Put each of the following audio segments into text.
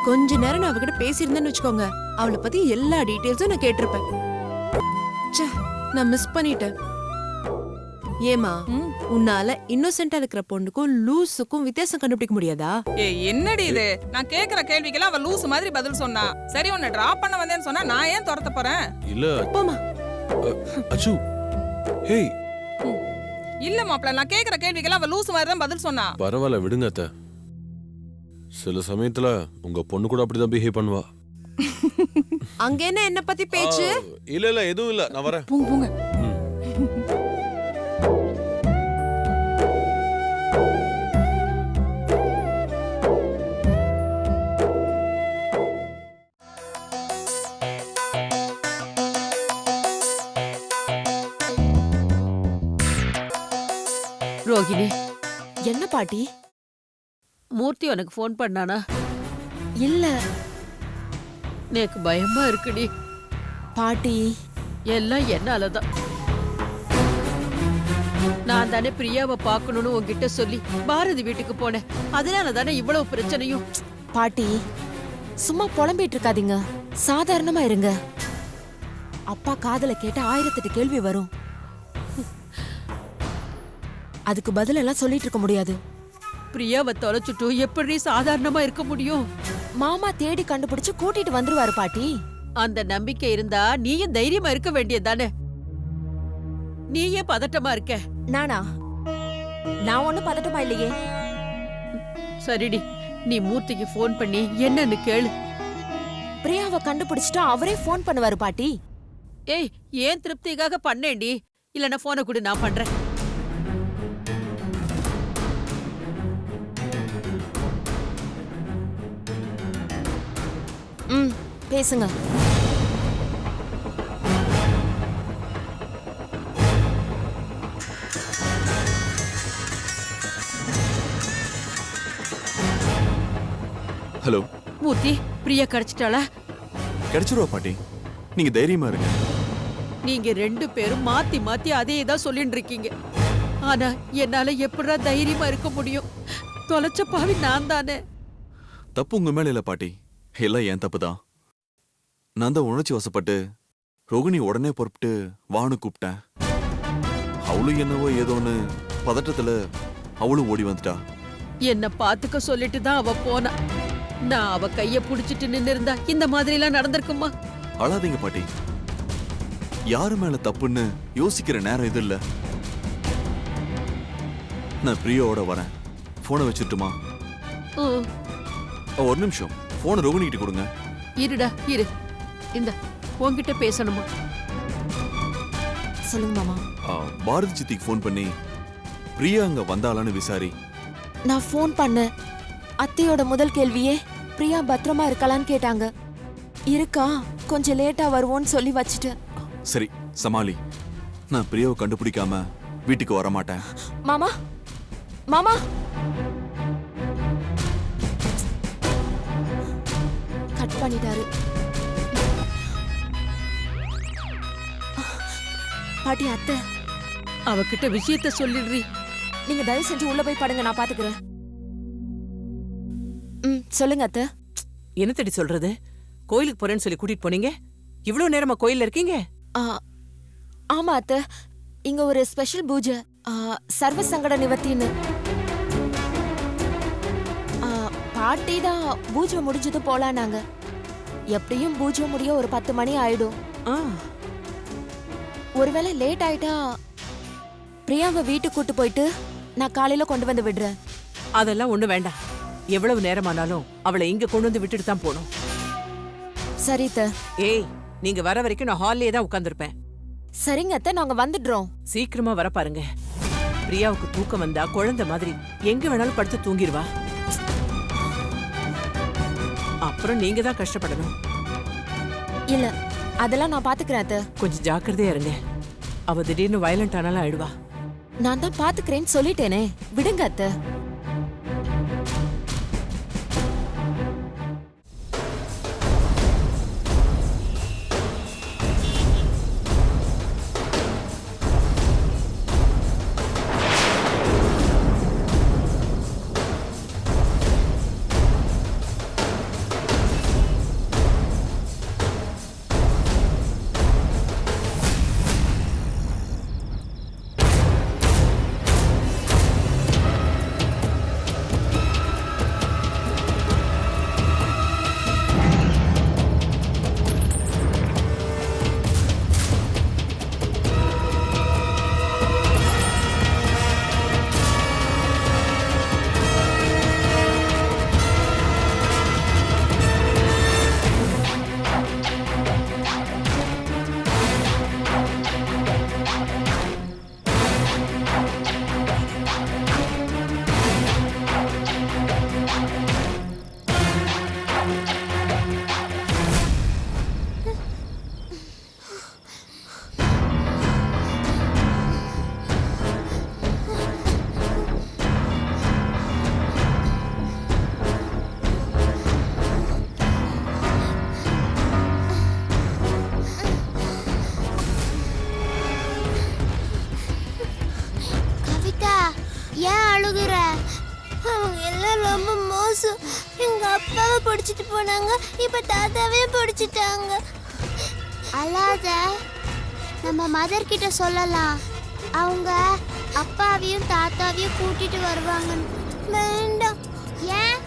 கொஞ்ச நேரம் நான் அவகிட்ட பேசியிருந்தேன்னு வச்சுக்கோங்க, அவளை பத்தி எல்லா டீட்டெயில்ஸும் நான் கேட்டிருப்பேன். ச்சே, நான் மிஸ் பண்ணிட்டேன். ஏமா, உன்னால இன்னோசென்ட்டா இருக்கிற பொண்ணுக்கும் லூசுக்கும் வித்தியாசம் கண்டுபிடிக்க முடியாதா? என்னடி இது? நான் கேக்குற கேள்விக்கெல்லாம் அவ லூசு மாதிரி பதில் சொன்னா. சரி, உன்னை டிராப் பண்ண வந்தேன்னு சொன்னா நான் ஏன் துரத்த போறேன்? இல்ல போமா. அச்சு, ஹேய். இல்ல மாப்ள, நான் கேக்குற கேள்விக்கெல்லாம் அவ லூசு மாதிரி தான் பதில் சொன்னா. பரவாயில்ல விடுங்க அத்தை. சில சமயத்துல உங்க பொண்ணு கூட அப்படிதான் பிஹேவ் பண்ணுவா. அங்க என்ன பத்தி பேச்சு? இல்ல எதுவும் இல்ல, நான் வரேன். போங்க போங்க. ரோகிணி, என்ன பாட்டி? மூர்த்தி உனக்கு ஃபோன் பண்ணானா? இல்ல எனக்கு பயமா இருக்குடி. பாட்டி. எல்லாம் என்னாலதான். நான் தானே பிரியாவை பார்க்கணும்னு உன்கிட்ட சொல்லி பாரதி வீட்டுக்கு போனேன். அதனால தானே இவ்வளவு பிரச்சனையும். பாட்டி, சும்மா புலம்பிட்டு இருக்காதீங்க, சாதாரணமா இருங்க. அப்பா காதல கேட்ட 1008 கேள்வி வரும். அதுக்கு பதில் எல்லாம் சொல்லிட்டு இருக்க முடியாது. பிரியாவை தொலைச்சுட்டு எப்படி சாதாரணமா இருக்க முடியும்? மாமா தேடி கண்டுபிடிச்சு கூட்டிட்டு வந்துருவாரு பாட்டி. அந்த நம்பிக்கை இருந்தா நீயும் தைரியமா இருக்க வேண்டியதுதானே. நீயே பதட்டமா இருக்க. நானா? நான் ஒண்ணும் பதட்டமா இல்லையே. சரிடி, நீ மூர்த்திக்கு ஃபோன் பண்ணி என்னன்னு கேளு. பிரியாவை கண்டுபிடிச்சிட்டு அவரே ஃபோன் பண்ணுவாரு பாட்டி. ஏய், ஏன் திருப்திக்காக பண்ணேன்டி. இல்லன்னா போனை கொடு, நான் பண்றேன். பேசுங்க. ஹலோ மூர்த்தி, பிரியா கிடைச்சிட்டாளா? கிடைச்சிருவா பாட்டி, நீங்க தைரியமா இருங்க. நீங்க 2 பேரும் மாத்தி மாத்தி அதே தான் சொல்லிட்டு இருக்கீங்க. ஆனா என்னால எப்படா தைரியமா இருக்க முடியும்? தொலைச்ச பாவி நான் தானே. தப்பு உங்க மேல இல்ல பாட்டி, எல்லாம் என் தப்பு தான். நான் தான் உணர்ச்சி வசப்பட்டு ரோகிணி உடனே பொறுப்பிட்டு வானு கூப்பிட்டேன். அவளும் என்னவோ ஏதோன்னு பதட்டத்துல அவளும் ஓடி வந்துட்டா. என்ன பாத்துக்க சொல்லிட்டு தான் அவ போனா. நான் அவ கைய புடிச்சிட்டு நின்னு இருந்தா இந்த மாதிரி எல்லாம் நடந்திருக்குமா? அழாதீங்க பாட்டி, யாரு மேல தப்புன்னு யோசிக்கிற நேரம் இது இல்ல. நான் பிரியோட வரேன். போனை வச்சுட்டுமா? ஒரு நிமிஷம், போனை ரோகிணி கிட்ட கொடுங்க. இருடா இரு, இந்த உன்கிட்ட பேசணுமா? சொல்லுங்க மாமா. பாரதி சித்திக்கு போன் பண்ணி பிரியா அங்க வந்தாளான்னு விசாரி. நான் ஃபோன் பண்ணேன். அத்தையோட முதல் கேள்வியே பிரியா பத்திரமா இருக்கலான்னு கேட்டாங்க. இருக்கா, கொஞ்சம் லேட்டா வருவோன்னு சொல்லி வச்சுட்டேன். சரி சமாளி, நான் பிரியாவை கண்டுபிடிக்காம வீட்டுக்கு வர மாட்டேன். மாமா, மாமா. கட் பண்ணிட்டாரு. பாட்டி, அத்தை அவகிட்ட விஷயத்த சொல்லிடுறீ. நீங்க தயவு செஞ்சு உள்ள போய் படுங்க, நான் பாத்துக்கிறேன். சொல்லுங்க அத்தை. என்ன தேடி சொல்றது? கோயிலுக்கு போறேன்னு சொல்லி கூட்டிட்டு போனீங்க, இவ்வளவு நேரமா கோயில்ல இருக்கீங்க? ஆமா அத்தை, இங்க ஒரு ஸ்பெஷல் பூஜை, சர்வ சங்கட நிவர்த்தின்னு. பாட்டி தான் பூஜை முடிஞ்சது போலானாங்க. எப்படியும் பூஜை முடிய ஒரு 10 மணி ஆயிடும். ஒருவேளை லேட் ஆயிட்டா பிரியாவை வீட்டுக்கு கூட்டு போயிட்டு நான் காலையில கொண்டு வந்து விடுறேன். அதெல்லாம் ஒண்ணு வேண்டாம். எவ்வளவு நேரமானாலும் அவளை இங்க கொண்டு வந்து விட்டுட்டு தான் போகணும். சரி அத்தை. ஏய், நீங்க வர வரைக்கும் நான் ஹால்லயே தான் உட்கார்ந்திருப்பேன். சரிங்க அத்தை, நாங்க வந்துடுறோம். சீக்கிரமா வர பாருங்க. பிரியாவுக்கு தூக்கம் வந்தா குழந்தை மாதிரி எங்க வேணாலும் படுத்து தூங்கிடுவா. அப்புறம் நீங்க தான் கஷ்டப்படணும். இல்ல, அதெல்லாம் நான் பாத்துக்கிறேன் அத்தை. கொஞ்சம் ஜாக்கிரதையா இருங்க. அவ திடீர்னு வயலண்ட் ஆனாலும் ஆயிடுவா. நான் தான் பாத்துக்கிறேன்னு சொல்லிட்டேனே, விடுங்க அத்தை. அக்காவை பிடிச்சிட்டு போனாங்க, இப்ப தாத்தாவே பிடிச்சிட்டாங்க. அல்லாத நம்ம மதர் கிட்ட சொல்லலாம், அவங்க அப்பாவையும் தாத்தாவையும் கூட்டிட்டு வருவாங்கன்னு. வேண்டாம். ஏன்?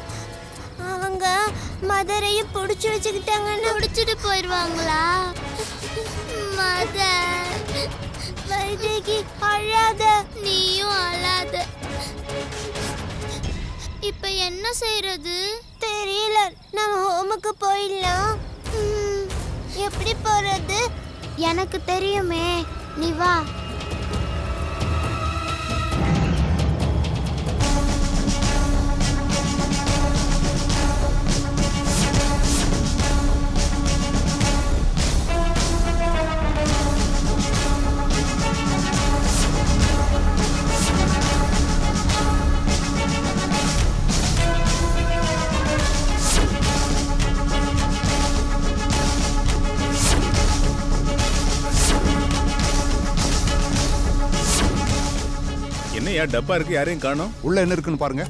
அவங்க மதரையும் பிடிச்சி வச்சுக்கிட்டாங்கன்னு பிடிச்சிட்டு போயிடுவாங்களா? மதர், வைதேகி அழாத, நீயும் அழாத. இப்ப என்ன செய்யறது தெரியல. நம்ம ஹோமுக்கு போயிடலாம். எப்படி போறது? எனக்கு தெரியுமே, நீ வா. என்னையா டப்பா இருக்கு, யாரையும் காணோம். உள்ள என்ன இருக்குன்னு பாருங்க.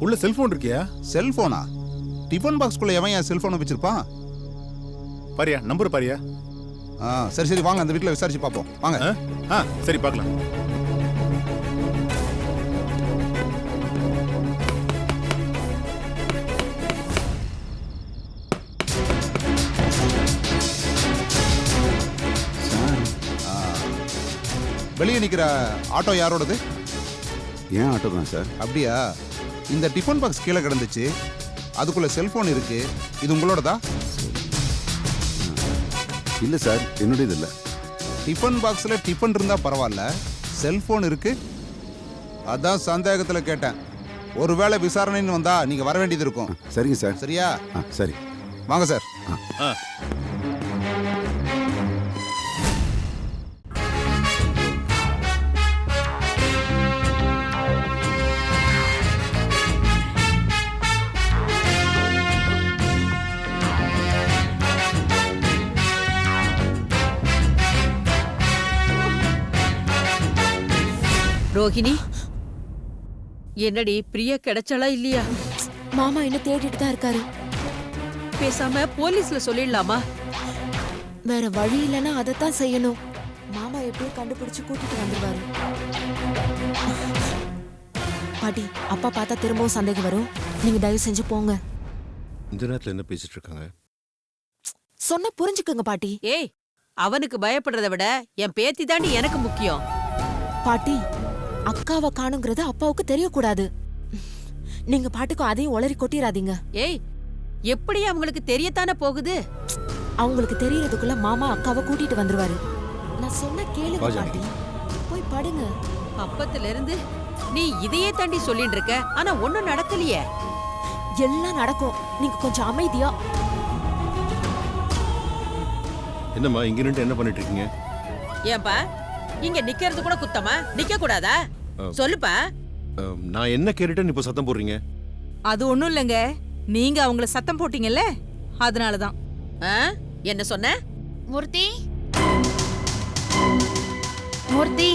உள்ள செல்போன் இருக்கியா? செல்போனா? டிஃபன் பாக்ஸ்குள்ள எவன் என் செல்போனை வச்சிருப்பான்? பாரியா, நம்பர் பாரியா. சரி சரி, வாங்க அந்த வீட்டில் விசாரிச்சு பார்ப்போம். வாங்க. சரி பார்க்கலாம். வெளியே நிற்கிற ஆட்டோ யாரோடது? ஏன் ஆட்டோ தான் சார். அப்படியா? இந்த டிஃபன் பாக்ஸ் கீழே கிடந்துச்சு, அதுக்குள்ள செல்போன் இருக்கு. இது உங்களோடதா? இல்லை சார், என்னுடையது இல்லை. டிஃபன் பாக்ஸில் டிஃபன் இருந்தா பரவாயில்ல, செல்போன் இருக்கு. அதான் சந்தேகத்தில் கேட்டேன். ஒருவேளை விசாரணைன்னு வந்தா நீங்க வர வேண்டியது இருக்கும். சரிங்க சார். சரியா? சரி, வாங்க சார். ரோஹிணி, என்னடி பிரியா கிடைச்சாளா இல்லையா? மாமா இன்னும் தேடிட்டு தான் இருக்காரு. பேசாம போலீஸ்ல சொல்லிடலாமா? வேற வழி இல்லைன்னா அதைத்தான் செய்யணும். மாமா எப்படியும் கண்டுபிடிச்சு கூட்டிட்டு வந்துருவாரு. பாட்டி, அப்பா பார்த்தா திரும்பவும் சந்தேகம் வரும். நீங்க தயவு செஞ்சு போங்க. இந்த நேரத்துல என்ன பேசிட்டு இருக்காங்க? சொன்னா புரிஞ்சுக்கங்க பாட்டி. ஏய், அவனுக்கு பயப்படுறத விட என் பேத்தி தாண்டி எனக்கு முக்கியம். பாட்டி, அக்காவை காணுங்கிறது அப்பாவுக்கு தெரியக்கூடாது. நீங்க பாட்டுக்கும் அதையும் உளறி கொட்டிராதீங்க. ஏய், எப்படி அவங்களுக்கு தெரியத்தானே போகுது? அவங்களுக்கு தெரியறதுக்குள்ள மாமா அக்காவை கூட்டிட்டு வந்துருவாரு. நான் சொன்ன கேளுங்க வா ஜானகி. பாட்டி, போய் படுங்க. அப்பத்துல இருந்து நீ இதையே தாண்டி சொல்லிட்டு இருக்க, ஆனா ஒண்ணும் நடக்கலையே. எல்லாம் நடக்கும், நீங்க கொஞ்சம் அமைதியா. என்னம்மா இங்க நின்று என்ன பண்ணிட்டு இருக்கீங்க? ஏன்பா இங்க நிக்கிறது கூட குத்தமா? நிக்க கூடாதா? சொல்லுப்பா. நான் என்ன கேட்டுட்டேன்னு இப்ப சத்தம் போடுறீங்க? அது ஒண்ணும் இல்லைங்க, நீங்க அவங்கள சத்தம் போட்டீங்கல்ல, அதனாலதான். என்ன சொன்ன? மூர்த்தி, மூர்த்தி,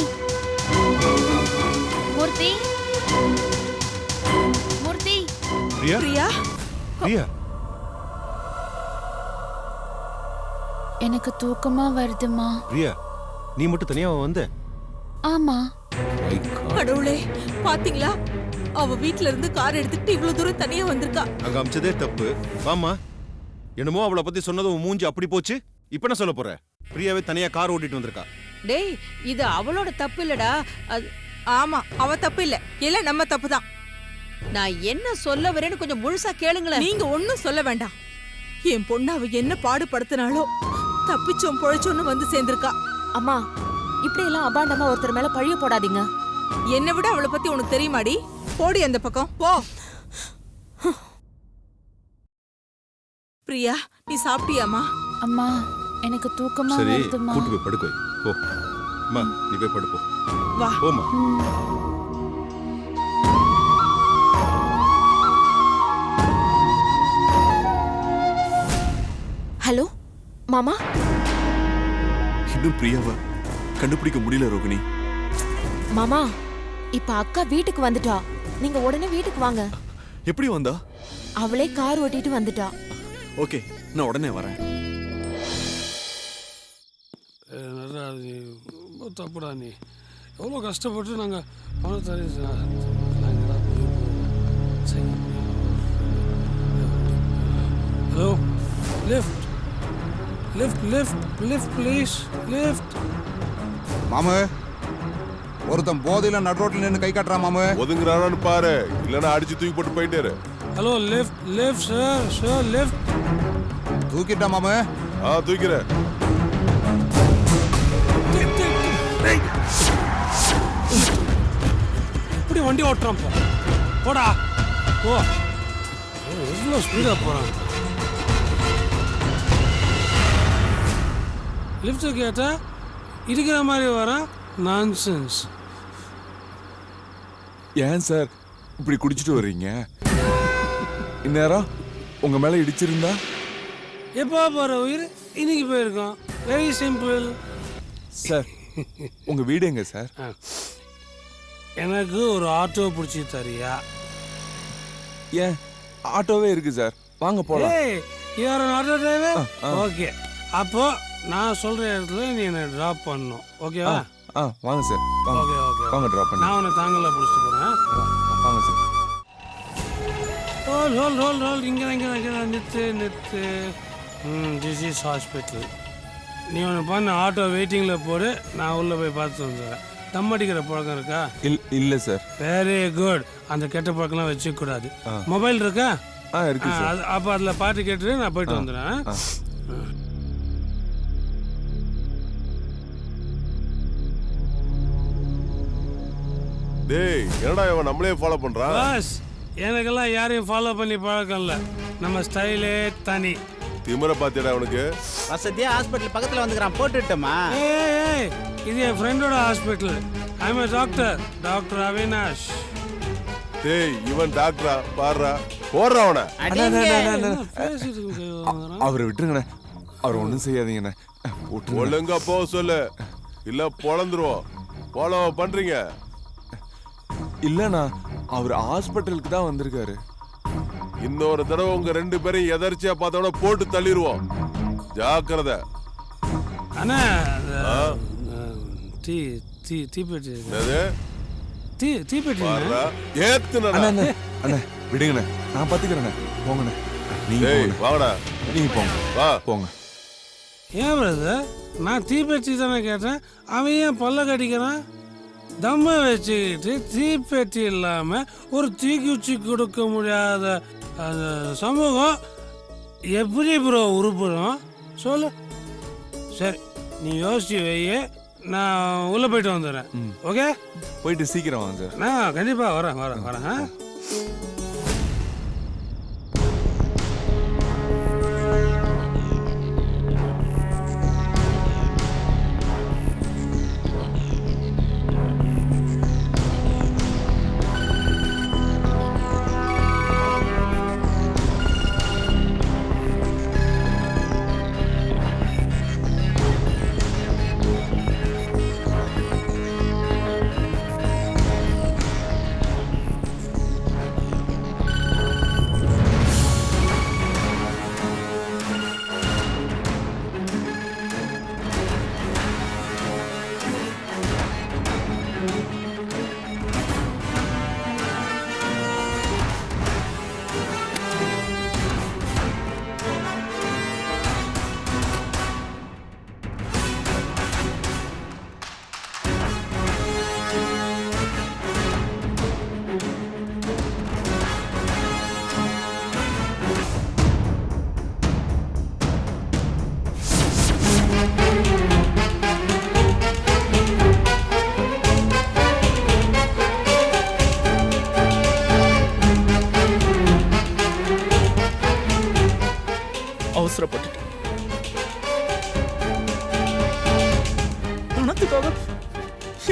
மூர்த்தி, மூர்த்தி. பிரியா, பிரியா, பிரியா, எனக்கு தூக்கமா வருதுமா. பிரியா, நீ மட்டும் தனியா வந்த? ஆமா. கடவுளே, பாத்தீங்களா? அவ வீட்ல இருந்து கார் எடுத்துட்டு இவ்வளவு தூரம் தனியா வந்திருக்கா. அங்க அமிச்சதே தப்பு. வாமா. என்னமோ அவளை பத்தி சொன்னது உன் மூஞ்சி அப்படி போச்சு. இப்ப என்ன சொல்ல போற? பிரியாவே தனியா கார் ஓட்டிட்டு வந்திருக்கா. டேய், இது அவளோட தப்பு இல்லடா. ஆமா, அவ தப்பு இல்ல, இல்ல நம்ம தப்பு தான். நான் என்ன சொல்ல வரேன்னு கொஞ்சம் முழுசா கேளுங்களேன். நீங்க ஒண்ணும் சொல்ல வேண்டாம். என் பொண்ணு அவ என்ன பாடுபடுத்தினாலோ தப்பிச்சோம் பொழைச்சோன்னு வந்து சேர்ந்திருக்கா. அம்மா, இப்படி எல்லாம் அபாண்டமா ஒருத்தர் மேல பழிய போடாதீங்க. என்னை விட அவளை பத்தி உனக்கு தெரியுமாடி? போடி அந்த பக்கம் போ. பிரியா, நீ சாப்பிட்டியாமா? அம்மா, எனக்கு தூக்கமா சரி, வருதுமா. கூட்டு போய் படுக்க வை. போ அம்மா, நீ போய் படுப்போ. வா. போமா. ஹலோ மாமா. இன்னும் பிரியாவா கண்டுபிடிக்க முடியல ரோகிணி. மாமா, இப்ப அக்கா வீட்டுக்கு வந்துட்டா. நீங்க உடனே வீட்டுக்கு வாங்க. எப்படி வந்தா? அவளே கார் ஓட்டிட்டு வந்துட்டா. ஓகே நான் உடனே வரேன். நீ ரொம்ப தப்புடா. நீ எவ்வளோ கஷ்டப்பட்டு நாங்கள் பணத்தை hello, lift lift lift lift please, lift. மாமு, ஒருத்தன் போதையில நடு ரோட்ல நின்று கை காட்டுறான் மாமு. ஒதுங்குறானு பாரு, இல்லைன்னா அடிச்சு தூக்கி போட்டு போயிட்டாரு. Hello, lift lift sir, sir lift. தூக்கிட்டா மாமு. தூக்கிறேன். இப்படி வண்டி ஓட்டுறான் போடா. ஓ, எவ்வளோ ஸ்பீடாக போகிறான். லிஃப்ட்டு கேட்டால் இருக்கிற மாதிரி வரான். நான்சென்ஸ். ஏன் சார் இப்படி குடிச்சிட்டு வர்றீங்க? இந்நேரம் உங்க மேல இடிச்சிருந்தா எப்போ போகிற உயிர் இன்னைக்கு போயிருக்கோம். Very simple. சார் உங்க வீடு எங்க சார்? எனக்கு ஒரு ஆட்டோ பிடிச்சி தரியா? ஏன் ஆட்டோவே இருக்கு சார், வாங்க போலாம். You are an auto driver? Okay, அப்போ நான் சொல்ற இடத்துல நீ என்னை ட்ராப் பண்ணணும். ஓகேவா? வாங்க சார். ஓகே ஓகே, வாங்க ட்ராப் பண்ணி. நான் உன்னை தாங்கல பிடிச்சிட்டு போகிறேன். வாங்க சார். Roll roll roll roll. இங்கே நிறுத்து. This is hospital. நீ ஒன்று பண்ண, ஆட்டோ வெயிட்டிங்கில் போடு, நான் உள்ளே போய் பார்த்துட்டு வந்துடுறேன். தம் அடிக்கிற பழக்கம் இருக்கா? இல்ல சார். Very good. அந்த கெட்ட பழக்கம்லாம் வச்சுக்கூடாது. மொபைல் இருக்கா? இருக்கு சார். அப்போ அதில் பாட்டு கேட்டுட்டு நான் போயிட்டு வந்துடுறேன். டேய், என்னடா இவன் நம்மளே ஃபாலோ பண்றான்? பாஸ், எனக்கெல்லாம் யாரையும் ஃபாலோ பண்ணி பழக்கம் இல்லை. நம்ம ஸ்டைலே தனி. திமிர பாத்தியடா அவனுக்கு. வசதியா ஹாஸ்பிட்டல் பக்கத்துல வந்துக்கிறான், போட்டுட்டோமா? ஏய், இது என் ஃப்ரெண்டோட hospital. I am doctor, doctor Avinash. டேய், இவன் டாக்டரா பாருடா. போடுறா அவனை. அவரை விட்டுருங்கண்ணே, அவர் ஒன்றும் செய்யாதீங்கண்ணே. ஒழுங்கா போக சொல்லு, இல்ல பொழந்துருவோம். ஃபாலோ பண்றீங்க? இல்லண்ணா, அவர் ஹாஸ்பிட்டலுக்கு தான் வந்திருக்காரு. இன்னொரு தடவை உங்க ரெண்டு பேரையும் எதர்ச்சியா பார்த்தோட போட்டு தள்ளிடுவோம். ஜாக்கிரதை. அண்ணா, தீப்பெட்டி அண்ணே விடுங்கண்ணே, நான் பாத்துக்கிறேண்ணே. போங்கண்ணே, நீங்க வாங்கடா. நீங்க போங்க, வா போங்க. ஏன் பிரதர், நான் தீப்பெட்டி தானே கேட்டேன், அவன் ஏன் பல்ல கடிக்கிறான்? தம்ம வச்சுக்கிட்டு தீப்பெட்டி இல்லாம ஒரு தீக்குச்சி கொடுக்க முடியாத அந்த சமூகம் எப்படி ப்ரோ உருப்படும் சொல்லு? சரி, நீ யோசிச்சு வைய, நான் உள்ள போயிட்டு வந்துடுறேன். ஓகே, போயிட்டு சீக்கிரம் வாங்க சார். நான் கண்டிப்பா வரேன். அவசரப்பட்டுட்டேன். பணத்துக்காக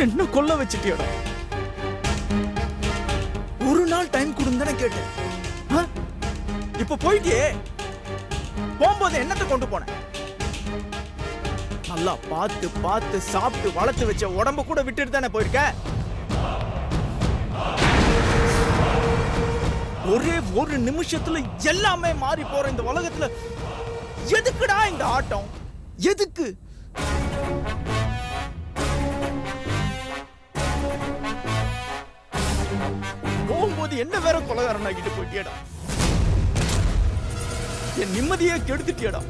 என்ன கொல்ல வச்சிட்டியடா? ஒரு நாள் டைம் கொடுன்னு கேட்டேன். இப்ப போயிட்டியே, போகும்போது என்னத்தை கொண்டு போன? நல்லா பார்த்து பார்த்து சாப்பிட்டு வளர்த்து வச்ச உடம்ப கூட விட்டுட்டு தானே போயிருக்க. ஒரே ஒரு நிமிஷத்துல எல்லாமே மாறி போற இந்த உலகத்துல எதுக்குடா இந்த ஆட்டம்? எதுக்கு? போகும்போது என்ன வேற கொலகாரன் ஆகிட்டு போயிட்டியடா. என் நிம்மதியே கெடுத்துட்டியடா.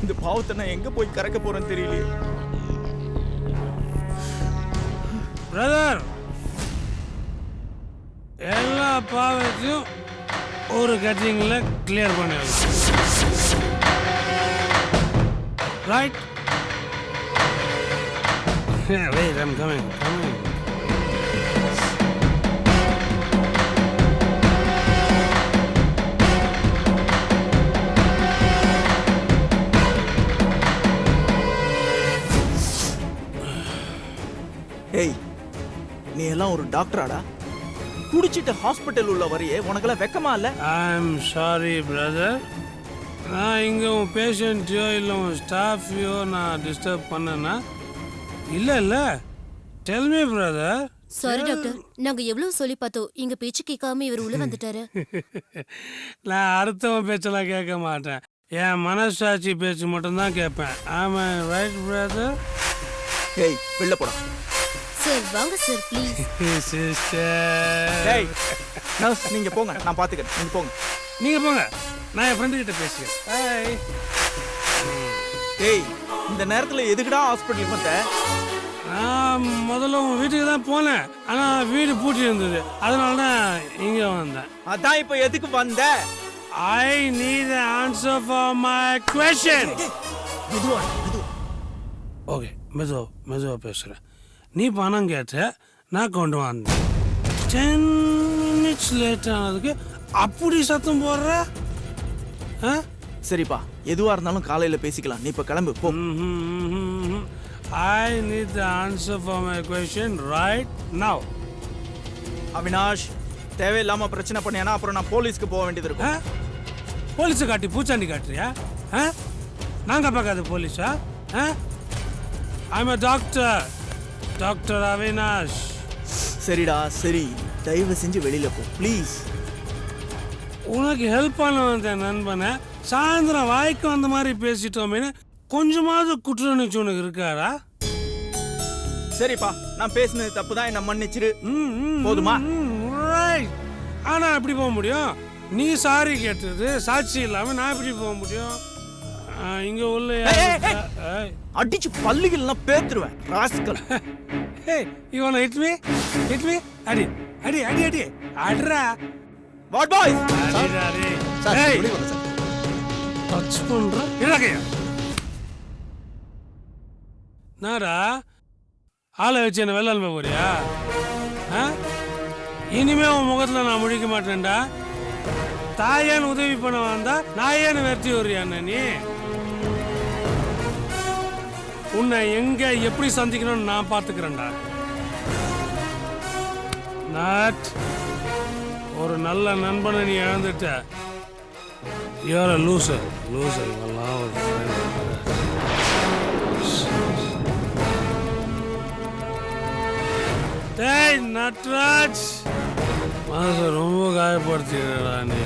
இந்த பாவத்தை நான் எங்க போய் கறக்க போறேன்னு தெரியலையே. பிரதர், எல்லா பாவத்தையும் ஒரு கட்டிங்ல கிளியர் பண்ணிடலாம். ரைட்? Wait, I'm coming. ஏய், நீ எல்லாம் ஒரு டாக்டராடா? குடிச்சிட்டு ஹாஸ்பிட்டல் உள்ள வரையே உனக்கெல்லாம் வெக்கமா இல்ல? I'm sorry, brother. நான் இங்க உன் பேஷண்ட்டையோ இல்லை உன் ஸ்டாஃபையோ நான் டிஸ்டர்ப் பண்ணேன்னா இல்ல tell me brother. Sorry doctor, நாங்க எவ்வளவு சொல்லி பார்த்தோம், எங்க பேச்சு கேட்காம இவர் உள்ள வந்துட்டாரு. நான் அடுத்தவன் பேச்செல்லாம் கேட்க மாட்டேன், என் மனசாட்சி பேச்சு மட்டும்தான் கேட்பேன். ஆமா ரைட் பிரதர்? ஏய், வெளில போடா. சார் வாங்க சார் ப்ளீஸ். சிஸ்டர். ஏய் நர்ஸ், நீங்க போங்க, நான் பாத்துக்கிறேன். நீங்க போங்க, நான் என் ஃப்ரெண்டு கிட்ட பேசுகிறேன். ஹாய். ஏய், இந்த நேரத்துல எதுக்குடா ஹாஸ்பிட்டலுக்கு வந்த? நான் முதல்ல உன் வீட்டுக்கு தான் போனேன், ஆனால் வீடு பூட்டி இருந்தது, அதனால தான் இங்கே வந்தேன். அதான் இப்போ எதுக்கு வந்த? I need an answer for my question. மெதுவா. ஓகே, மெதுவா பேசுகிறேன். நீ பணம் கேட்ட, நான் கொண்டு வந்தேன். 10 minutes லேட் ஆனதுக்கு அப்படி சத்தம் போடுற? சரிப்பா, எதுவா இருந்தாலும் காலையில பேசிக்கலாம். நீ இப்ப கிளம்பு போ. I need the answer for my question right now. Avinash, தேவையில்லாம பிரச்சனை பண்ணியானா அப்புறம் நான் போலீஸ்க்கு போக வேண்டியது இருக்கும். போலீஸை காட்டி பூச்சாண்டி காட்டுறியா? நாங்க பார்க்காத போலீஸா? I'm a doctor, doctor Avinash. சரிடா சரி, தயவு செஞ்சு வெளியில போ ப்ளீஸ். உனக்கு ஹெல்ப் பண்ண வந்த நண்பனை சாயந்தரம் வாய்க்கு வந்த மாதிரி பேசிட்டோமே, கொஞ்சமாவது குற்றணிச்சு உனக்கு இருக்காரா? சரிப்பா, நான் பேசினது தப்பு தான், என்ன மன்னிச்சிரு. போதுமா? ஆனா எப்படி போக முடியும்? நீ சாரி கேட்டது சாட்சி இல்லாம நான் எப்படி போக முடியும்? இங்க உள்ள அடிச்சு பல்லுகள்லாம் பேத்துருவேன் ராஸ்கல். இவனை hit me அடி அடி அடி அடி அட்ரா. What bye? டச் பண்ற இறக்கையா? நாடா ஆளை வச்சு என்ன வெள்ளாண்மை போறியா? இனிமே உன் முகத்துல நான் முழிக்க மாட்டேன்டா. தாயான்னு உதவி பண்ண வந்தா நான் ஏன்னு வெறுத்தி வர்றியாண்ணா நீ? உன்னை எங்க எப்படி சந்திக்கணும்னு நான் பார்த்துக்கிறேன்டா. நாட் ஒரு நல்ல நண்பனை நீ இழந்துட்ட. You're a loser. இவெல்லாம் ஒரு டேய் நட்ராஜ், மனசை ரொம்ப காயப்படுத்திடுறா நீ.